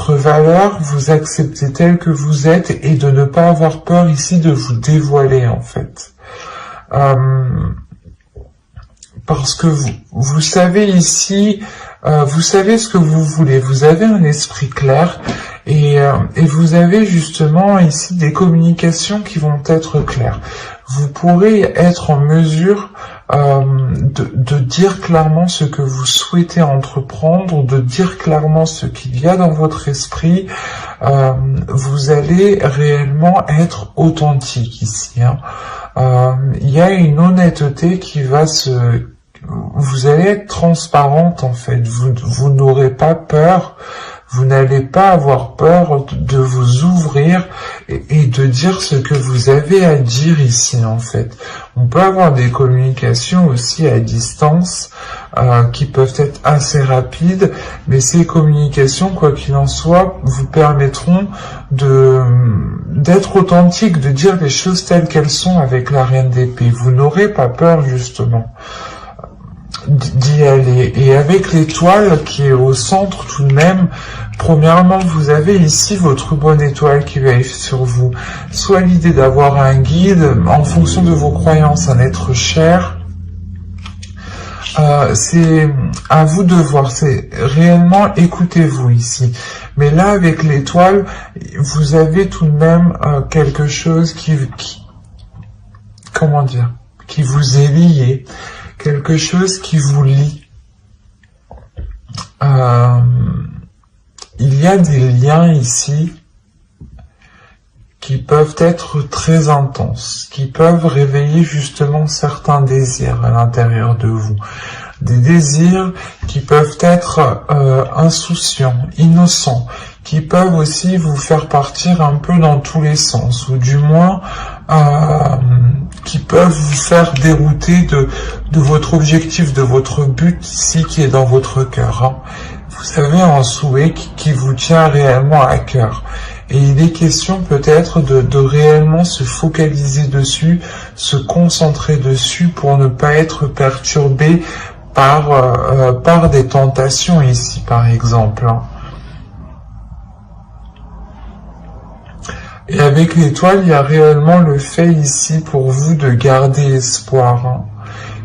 votre valeur, vous accepter tel que vous êtes et de ne pas avoir peur ici de vous dévoiler en fait. Parce que vous savez ici, vous savez ce que vous voulez, vous avez un esprit clair et vous avez justement ici des communications qui vont être claires. Vous pourrez être en mesure de dire clairement ce que vous souhaitez entreprendre, de dire clairement ce qu'il y a dans votre esprit. Vous allez réellement être authentique ici. Il y a une honnêteté qui va vous allez être transparente en fait, vous n'aurez pas peur, vous n'allez pas avoir peur de vous ouvrir et de dire ce que vous avez à dire ici en fait. On peut avoir des communications aussi à distance qui peuvent être assez rapides, mais ces communications, quoi qu'il en soit, vous permettront d'être authentique, de dire les choses telles qu'elles sont avec la reine d'épée. Vous n'aurez pas peur justement d'y aller. Et avec l'étoile qui est au centre tout de même, premièrement, vous avez ici votre bonne étoile qui veille sur vous. Soit l'idée d'avoir un guide, en fonction de vos croyances, un être cher. C'est à vous de voir, c'est réellement écoutez-vous ici. Mais là, avec l'étoile, vous avez tout de même quelque chose qui comment dire, qui vous est lié. Quelque chose qui vous lie. Il y a des liens ici qui peuvent être très intenses, qui peuvent réveiller justement certains désirs à l'intérieur de vous. Des désirs qui peuvent être insouciants, innocents, qui peuvent aussi vous faire partir un peu dans tous les sens, ou du moins qui peuvent vous faire dérouter de votre objectif, de votre but ici qui est dans votre cœur. Vous avez un souhait qui vous tient réellement à cœur. Et il est question peut-être de réellement se focaliser dessus, se concentrer dessus pour ne pas être perturbé par des tentations ici par exemple. Et avec l'étoile, il y a réellement le fait ici pour vous de garder espoir.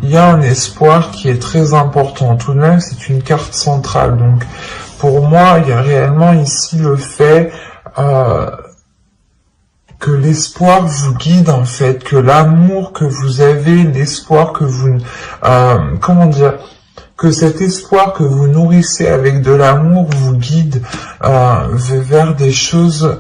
Il y a un espoir qui est très important. Tout de même, c'est une carte centrale. Donc, pour moi, il y a réellement ici le fait que l'espoir vous guide en fait, que l'amour que vous avez, l'espoir que vous... comment dire, que cet espoir que vous nourrissez avec de l'amour vous guide vers des choses...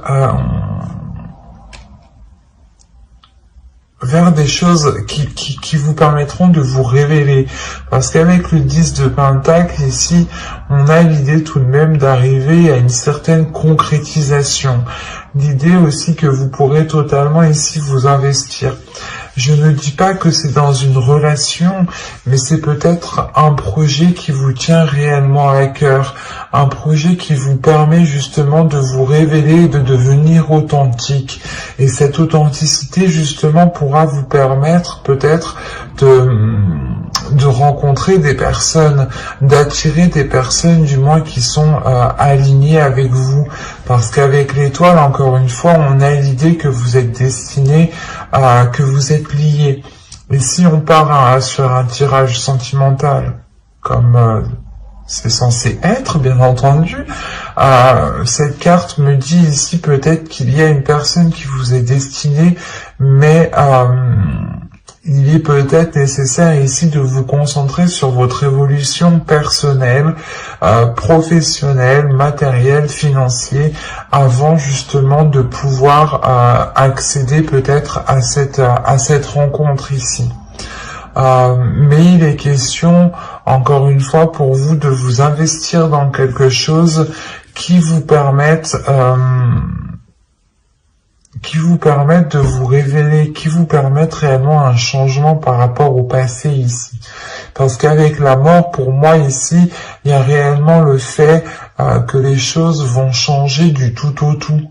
vers des choses qui vous permettront de vous révéler. Parce qu'avec le 10 de Pentacle, ici, on a l'idée tout de même d'arriver à une certaine concrétisation. L'idée aussi que vous pourrez totalement ici vous investir. Je ne dis pas que c'est dans une relation, mais c'est peut-être un projet qui vous tient réellement à cœur, un projet qui vous permet justement de vous révéler, de devenir authentique. Et cette authenticité justement pourra vous permettre peut-être de rencontrer des personnes, d'attirer des personnes du moins qui sont alignées avec vous. Parce qu'avec l'étoile, encore une fois, on a l'idée que vous êtes destiné, que vous êtes liés. Et si on part sur un tirage sentimental, comme c'est censé être, bien entendu, cette carte me dit ici peut-être qu'il y a une personne qui vous est destinée, mais il est peut-être nécessaire ici de vous concentrer sur votre évolution personnelle, professionnelle, matérielle, financière, avant justement de pouvoir accéder peut-être à cette rencontre ici. Mais il est question, encore une fois, pour vous de vous investir dans quelque chose qui vous permette de vous révéler, qui vous permette réellement un changement par rapport au passé ici. Parce qu'avec la mort, pour moi ici, il y a réellement le fait que les choses vont changer du tout au tout.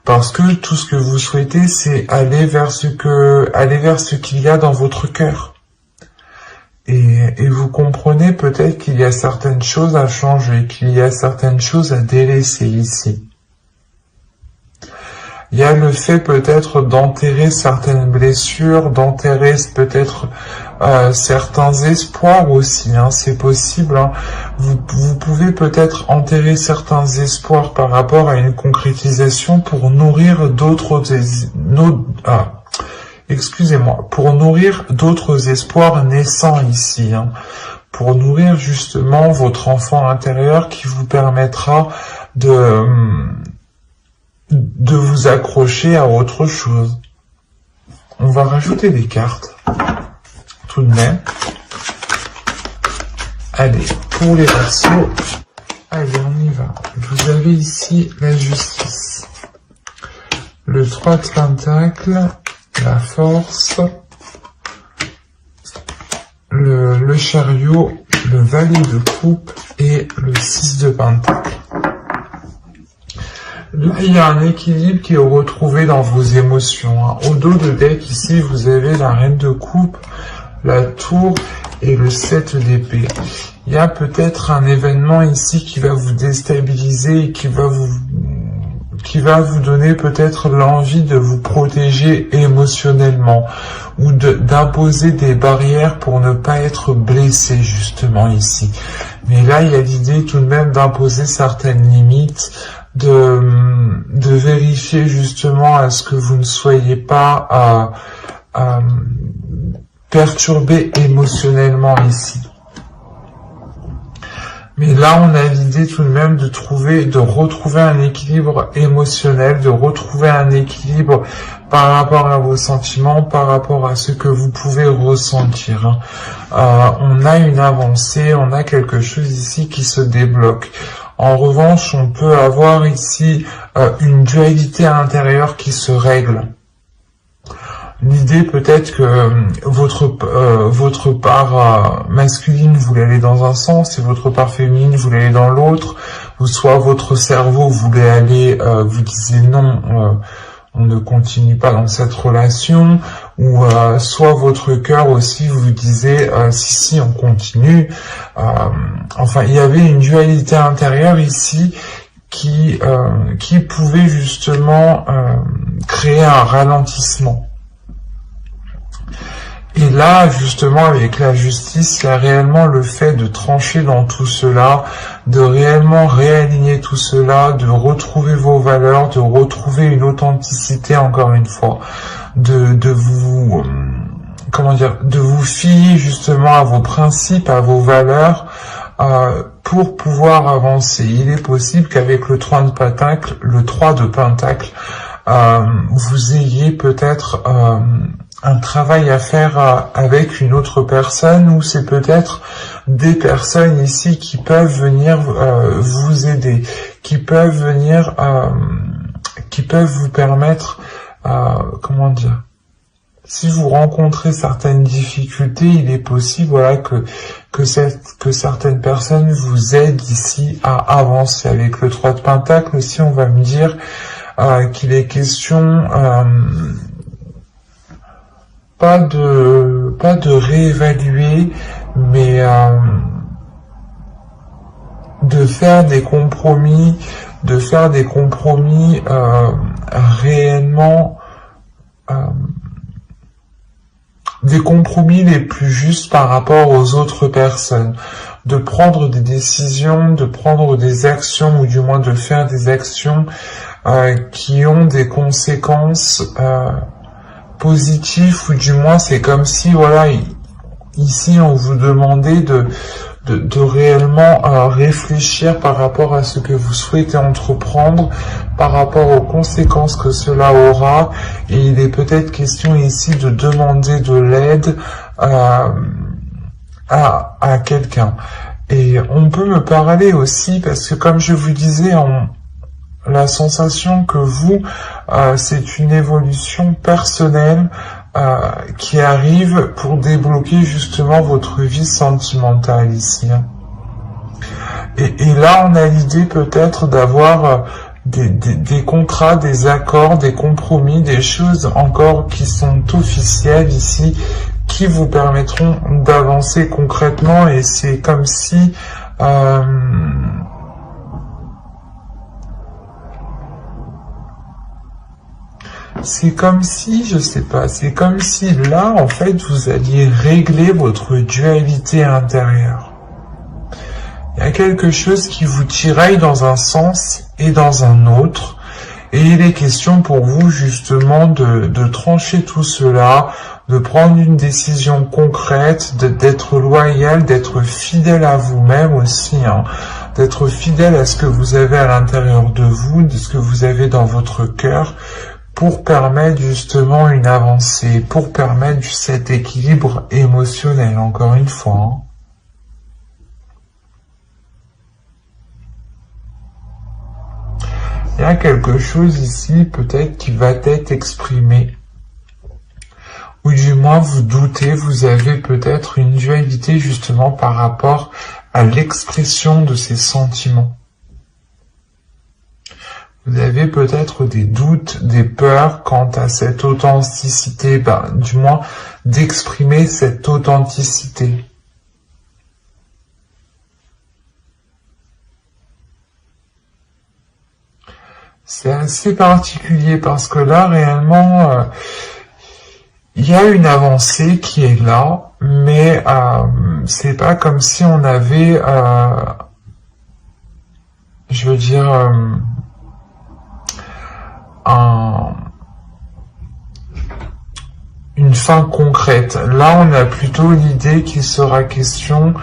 Parce que tout ce que vous souhaitez, c'est aller vers ce qu'il y a dans votre cœur. Et vous comprenez peut-être qu'il y a certaines choses à changer, qu'il y a certaines choses à délaisser ici. Il y a le fait peut-être d'enterrer certaines blessures, d'enterrer peut-être certains espoirs aussi, hein, c'est possible. Hein. Vous pouvez peut-être enterrer certains espoirs par rapport à une concrétisation pour nourrir d'autres pour nourrir d'autres espoirs naissants ici, hein, pour nourrir justement votre enfant intérieur qui vous permettra de vous accrocher à autre chose. On va rajouter des cartes, tout de même. Allez, pour les Verseaux, allez, on y va. Vous avez ici la justice, le 3 de Pentacles, la force, le chariot, le valet de coupe et le 6 de Pentacles. Là, il y a un équilibre qui est retrouvé dans vos émotions. Hein. Au dos de deck, ici, vous avez la reine de coupe, la tour et le 7 d'épée. Il y a peut-être un événement ici qui va vous déstabiliser et qui va vous donner peut-être l'envie de vous protéger émotionnellement ou d'imposer des barrières pour ne pas être blessé justement ici. Mais là, il y a l'idée tout de même d'imposer certaines limites, de vérifier justement à ce que vous ne soyez pas perturbé émotionnellement ici. Mais là, on a l'idée tout de même de retrouver un équilibre émotionnel, de retrouver un équilibre par rapport à vos sentiments, par rapport à ce que vous pouvez ressentir. On a une avancée, on a quelque chose ici qui se débloque. En revanche, on peut avoir ici une dualité intérieure qui se règle. L'idée peut-être que votre part masculine voulait aller dans un sens et votre part féminine voulait aller dans l'autre, ou soit votre cerveau voulait aller, vous disiez non, on ne continue pas dans cette relation, ou soit votre cœur aussi vous disait si on continue. Enfin, il y avait une dualité intérieure ici qui pouvait justement créer un ralentissement. Et là, justement, avec la justice, il y a réellement le fait de trancher dans tout cela, de réellement réaligner tout cela, de retrouver vos valeurs, de retrouver une authenticité, encore une fois, de vous fier justement à vos principes, à vos valeurs, pour pouvoir avancer. Il est possible qu'avec le 3 de Pentacle, vous ayez peut-être un travail à faire avec une autre personne, ou c'est peut-être des personnes ici qui peuvent venir vous aider, qui peuvent vous permettre, si vous rencontrez certaines difficultés, il est possible, voilà, que certaines personnes vous aident ici à avancer. Avec le 3 de Pentacle aussi, on va me dire qu'il est question pas de réévaluer, mais de faire des compromis, réellement, des compromis les plus justes par rapport aux autres personnes, de prendre des décisions, de prendre des actions, ou du moins de faire des actions qui ont des conséquences positif, ou du moins c'est comme si, voilà, ici on vous demandait de réellement réfléchir par rapport à ce que vous souhaitez entreprendre, par rapport aux conséquences que cela aura, et il est peut-être question ici de demander de l'aide à quelqu'un. Et on peut me parler aussi, parce que comme je vous disais, la sensation que vous, c'est une évolution personnelle qui arrive pour débloquer justement votre vie sentimentale ici. Et là, on a l'idée peut-être d'avoir des contrats, des accords, des compromis, des choses encore qui sont officielles ici, qui vous permettront d'avancer concrètement, et c'est comme si je sais pas, c'est comme si là, en fait, vous alliez régler votre dualité intérieure. Il y a quelque chose qui vous tiraille dans un sens et dans un autre, et il est question pour vous, justement, de trancher tout cela, de prendre une décision concrète, d'être loyal, d'être fidèle à vous-même aussi, hein, d'être fidèle à ce que vous avez à l'intérieur de vous, de ce que vous avez dans votre cœur, pour permettre justement une avancée, pour permettre cet équilibre émotionnel, encore une fois. Hein. Il y a quelque chose ici, peut-être, qui va être exprimé. Ou du moins, vous doutez, vous avez peut-être une dualité justement par rapport à l'expression de ces sentiments. Vous avez peut-être des doutes, des peurs quant à cette authenticité, du moins d'exprimer cette authenticité. C'est assez particulier parce que là, réellement, il y a une avancée qui est là, mais c'est pas comme si on avait, je veux dire, une fin concrète. Là, on a plutôt l'idée qu'il sera question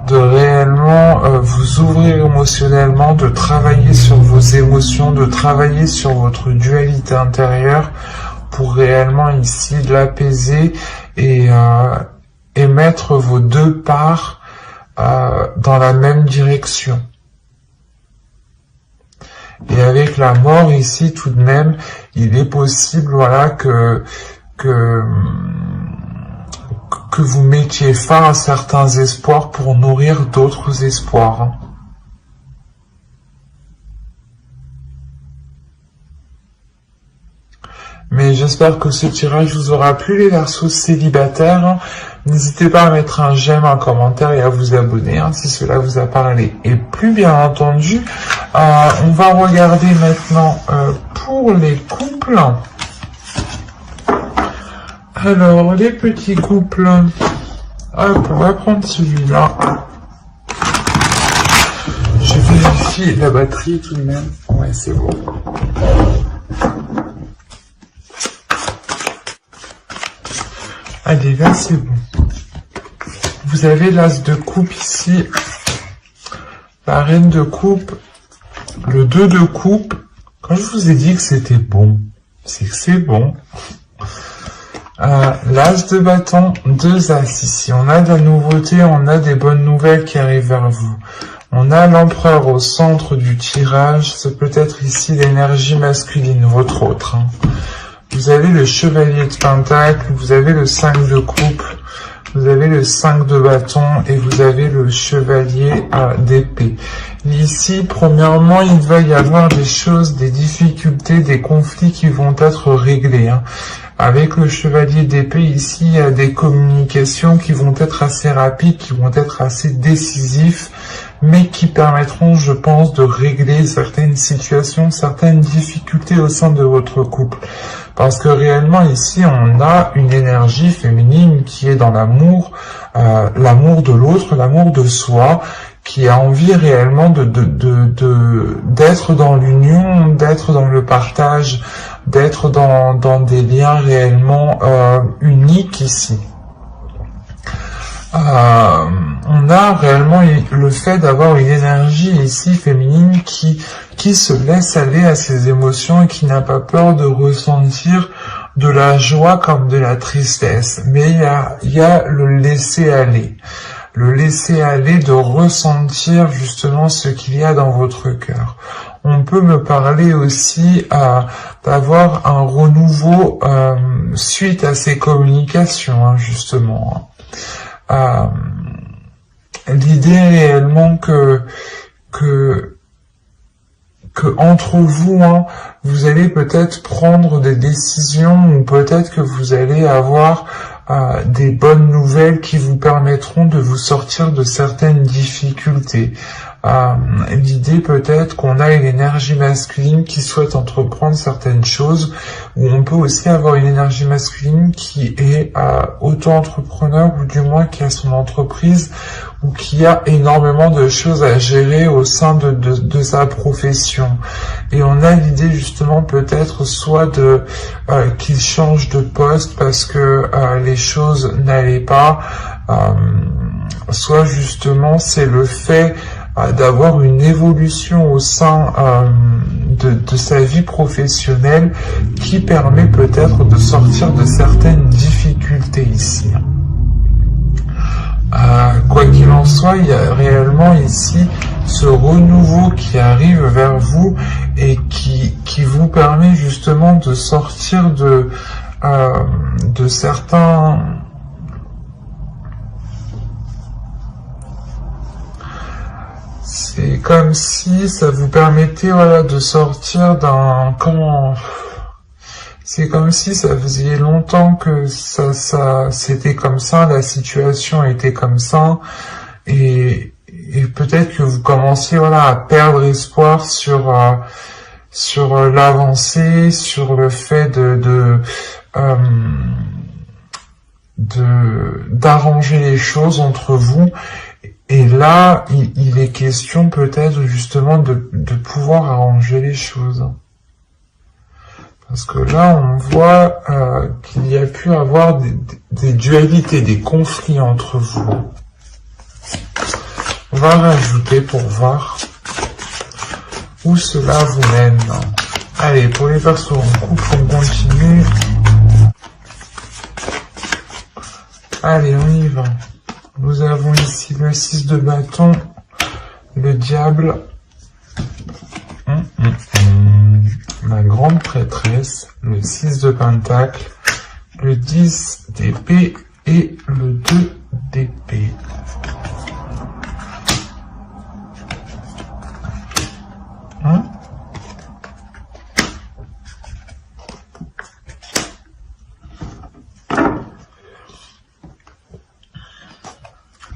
de réellement vous ouvrir émotionnellement, de travailler sur vos émotions, de travailler sur votre dualité intérieure pour réellement ici l'apaiser et mettre vos deux parts dans la même direction. Et avec la mort ici, tout de même, il est possible, voilà, que vous mettiez fin à certains espoirs pour nourrir d'autres espoirs. Hein. Mais j'espère que ce tirage vous aura plu, les Verseaux célibataires. N'hésitez pas à mettre un j'aime, un commentaire et à vous abonner si cela vous a parlé. Et plus bien entendu, on va regarder maintenant pour les couples. Alors, les petits couples, hop, on va prendre celui-là. Je vérifie la batterie tout de même. Ouais, c'est bon. Allez, là, c'est bon. Vous avez l'as de coupe ici, la reine de coupe, le 2 de coupe. Quand je vous ai dit que c'était bon, c'est que c'est bon. L'as de bâton, 2 as ici. On a de la nouveauté, on a des bonnes nouvelles qui arrivent vers vous. On a l'empereur au centre du tirage. C'est peut-être ici l'énergie masculine, votre autre. Hein. Vous avez le chevalier de pentacle, vous avez le 5 de coupe, vous avez le 5 de bâton et vous avez le chevalier d'épée. Ici, premièrement, il va y avoir des choses, des difficultés, des conflits qui vont être réglés. Hein. Avec le chevalier d'épée, ici, il y a des communications qui vont être assez rapides, qui vont être assez décisifs, mais qui permettront, je pense, de régler certaines situations, certaines difficultés au sein de votre couple. Parce que réellement, ici, on a une énergie féminine qui est dans l'amour, l'amour de l'autre, l'amour de soi, qui a envie réellement d'être dans l'union, d'être dans le partage, d'être dans des liens réellement uniques ici. On a réellement le fait d'avoir une énergie ici féminine qui se laisse aller à ses émotions et qui n'a pas peur de ressentir de la joie comme de la tristesse. Mais il y a le laisser aller. Le laisser aller de ressentir justement ce qu'il y a dans votre cœur. On peut me parler aussi d'avoir un renouveau suite à ces communications, hein, justement. L'idée réellement que entre vous, hein, vous allez peut-être prendre des décisions ou peut-être que vous allez avoir des bonnes nouvelles qui vous permettront de vous sortir de certaines difficultés. L'idée peut-être qu'on a une énergie masculine qui souhaite entreprendre certaines choses, ou on peut aussi avoir une énergie masculine qui est auto-entrepreneur, ou du moins qui a son entreprise, ou qui a énormément de choses à gérer au sein de sa profession. Et on a l'idée justement peut-être soit de qu'il change de poste parce que les choses n'allaient pas, soit justement c'est le fait d'avoir une évolution au sein de sa vie professionnelle qui permet peut-être de sortir de certaines difficultés ici. Quoi qu'il en soit, il y a réellement ici ce renouveau qui arrive vers vous et qui vous permet justement de sortir de certains... C'est comme si ça vous permettait, voilà, de sortir d'un... C'est comme si ça faisait longtemps que c'était comme ça, la situation était comme ça, et peut-être que vous commenciez, voilà, à perdre espoir sur l'avancée, sur le fait d'arranger les choses entre vous. Et là, il est question peut-être justement de pouvoir arranger les choses. Parce que là, on voit qu'il y a pu avoir des dualités, des conflits entre vous. On va rajouter pour voir où cela vous mène. Allez, pour les persos en couple, on continue. Allez, on y va. Nous avons ici le 6 de bâton, le diable, la grande prêtresse, le 6 de pentacle, le 10 d'épée et le 2 d'épée.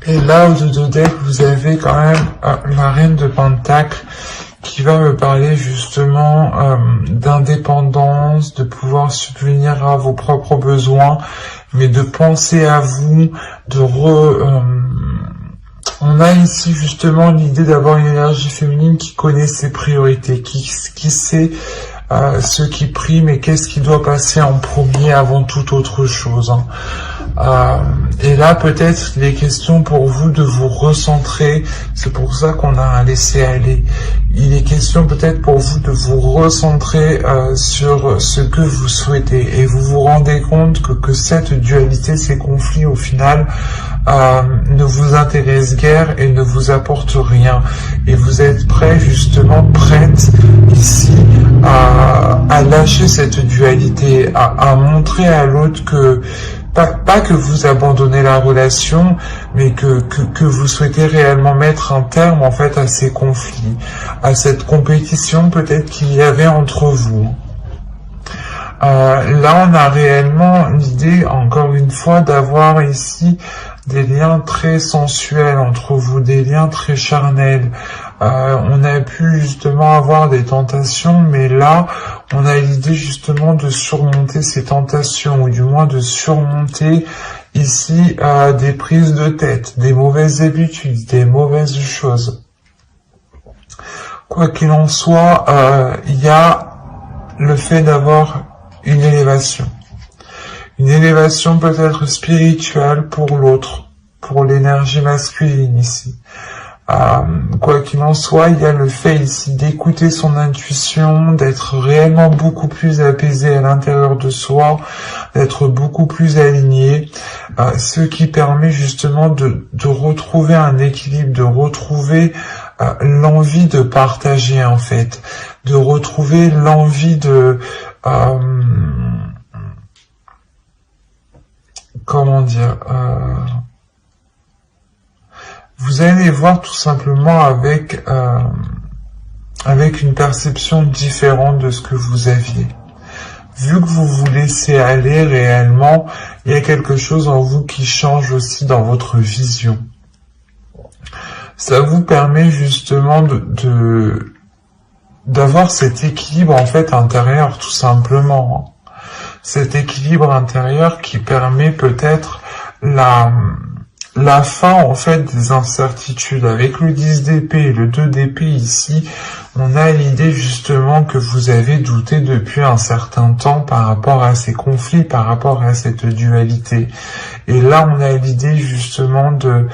Et là, au dos deck, vous avez quand même la reine de pentacle qui va me parler justement d'indépendance, de pouvoir subvenir à vos propres besoins, mais de penser à vous, on a ici justement l'idée d'avoir une énergie féminine qui connaît ses priorités, qui sait ce qui prime et qu'est-ce qui doit passer en premier avant toute autre chose. Et là, peut-être, il est question pour vous de vous recentrer. C'est pour ça qu'on a un laisser-aller. Il est question peut-être pour vous de vous recentrer sur ce que vous souhaitez. Et vous vous rendez compte que cette dualité, ces conflits, au final, ne vous intéressent guère et ne vous apportent rien. Et vous êtes prêt, justement, prête ici à lâcher cette dualité, à montrer à l'autre que pas que vous abandonnez la relation, mais que vous souhaitez réellement mettre un terme en fait à ces conflits, à cette compétition peut-être qu'il y avait entre vous. Là, on a réellement l'idée, encore une fois, d'avoir ici des liens très sensuels entre vous, des liens très charnels. On a pu justement avoir des tentations, mais là, on a l'idée justement de surmonter ces tentations, ou du moins de surmonter ici des prises de tête, des mauvaises habitudes, des mauvaises choses. Quoi qu'il en soit, il y a le fait d'avoir une élévation. Une élévation peut-être spirituelle pour l'autre, pour l'énergie masculine ici. Quoi qu'il en soit, il y a le fait ici d'écouter son intuition, d'être réellement beaucoup plus apaisé à l'intérieur de soi, d'être beaucoup plus aligné, ce qui permet justement de retrouver un équilibre, de retrouver l'envie de partager en fait, de retrouver l'envie de... comment dire, vous allez voir tout simplement avec une perception différente de ce que vous aviez. vu que vous vous laissez aller réellement, il y a quelque chose en vous qui change aussi dans votre vision. Ça vous permet justement d'avoir cet équilibre en fait intérieur, tout simplement. Cet équilibre intérieur qui permet peut-être la fin en fait des incertitudes. Avec le 10 d'épée et le 2 d'épée ici, on a l'idée justement que vous avez douté depuis un certain temps par rapport à ces conflits, par rapport à cette dualité. Et là, on a l'idée justement de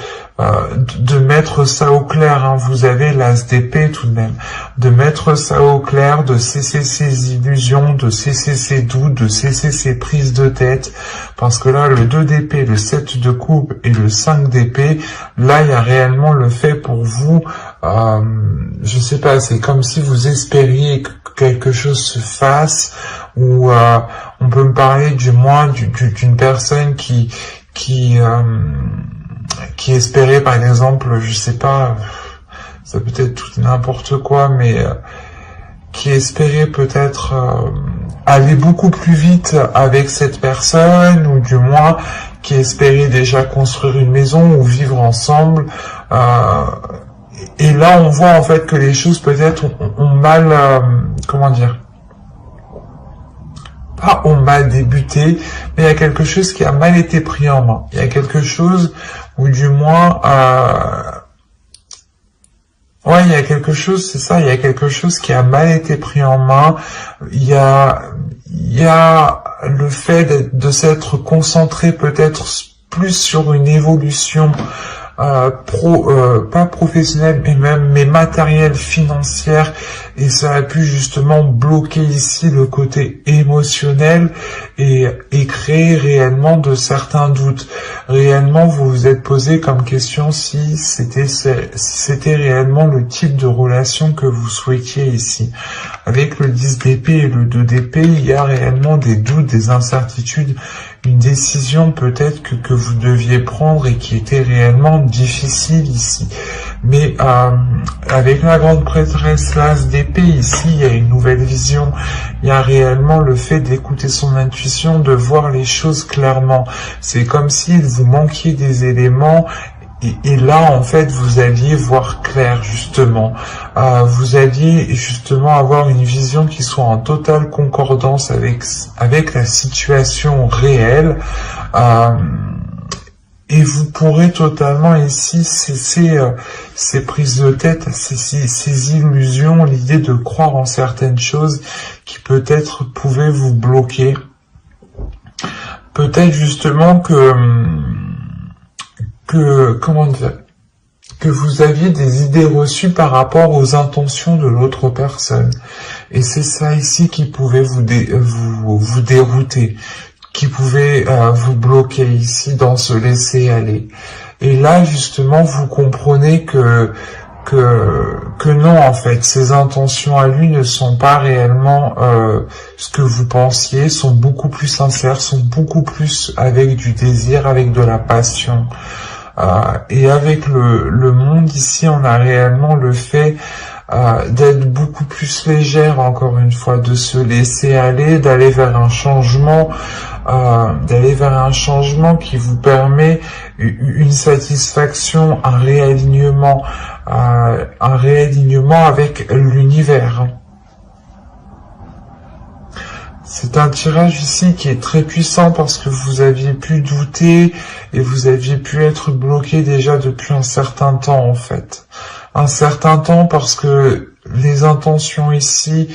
mettre ça au clair. Hein. Vous avez l'as d'épée tout de même. De mettre ça au clair, de cesser ces illusions, de cesser ces doutes, de cesser ces prises de tête. Parce que là, le 2 d'épée, le 7 de coupe et le 5 d'épée, là, il y a réellement le fait pour vous, je sais pas, c'est comme si vous espériez que quelque chose se fasse, ou on peut me parler du moins d'une personne qui espérait par exemple, je sais pas, ça peut être tout n'importe quoi, mais qui espérait peut-être aller beaucoup plus vite avec cette personne, ou du moins qui espérait déjà construire une maison ou vivre ensemble. Et là, on voit en fait que les choses peut-être ont mal, comment dire, pas ont mal débuté, mais il y a quelque chose qui a mal été pris en main. Il y a quelque chose, ou du moins, ouais, il y a quelque chose, c'est ça, il y a quelque chose qui a mal été pris en main. Il y a le fait de s'être concentré peut-être plus sur une évolution pas professionnelle mais matérielle, financière, et ça a pu justement bloquer ici le côté émotionnel et créer réellement de certains doutes. Réellement, vous vous êtes posé comme question si c'était réellement le type de relation que vous souhaitiez ici. Avec le 10 d'épée et le 2 d'épée, il y a réellement des doutes, des incertitudes, une décision peut-être que vous deviez prendre et qui était réellement difficile ici. Mais avec la grande prêtresse, l'as d'épée, ici, il y a une nouvelle vision. Il y a réellement le fait d'écouter son intuition, de voir les choses clairement. C'est comme s'il vous manquiez des éléments. Et là, en fait, vous alliez voir clair, justement. Vous alliez, justement, avoir une vision qui soit en totale concordance avec la situation réelle. Et vous pourrez totalement, ici, cesser ces prises de tête, ces illusions, l'idée de croire en certaines choses qui peut-être pouvaient vous bloquer. Peut-être, justement, comment dire, que vous aviez des idées reçues par rapport aux intentions de l'autre personne. Et c'est ça ici qui pouvait vous dérouter, qui pouvait vous bloquer ici dans ce laisser aller. Et là, justement, vous comprenez que non, en fait, ces intentions à lui ne sont pas réellement ce que vous pensiez, sont beaucoup plus sincères, sont beaucoup plus avec du désir, avec de la passion. Et avec le monde ici, on a réellement le fait d'être beaucoup plus légère, encore une fois, de se laisser aller, d'aller vers un changement, qui vous permet une satisfaction, un réalignement avec l'univers. C'est un tirage ici qui est très puissant parce que vous aviez pu douter et vous aviez pu être bloqué déjà depuis un certain temps, en fait. Un certain temps parce que les intentions ici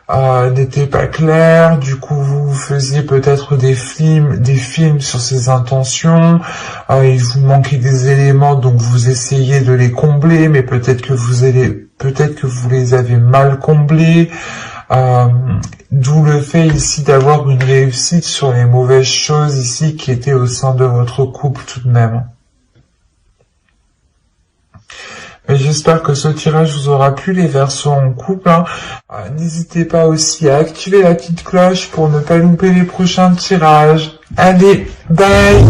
n'étaient pas claires, du coup vous faisiez peut-être des films sur ces intentions, il vous manquait des éléments, donc vous essayez de les combler, mais peut-être que vous les avez mal comblés. D'où le fait ici d'avoir une réussite sur les mauvaises choses ici qui étaient au sein de votre couple tout de même. Et j'espère que ce tirage vous aura plu, les Verseaux en couple. N'hésitez pas aussi à activer la petite cloche pour ne pas louper les prochains tirages. Allez, bye!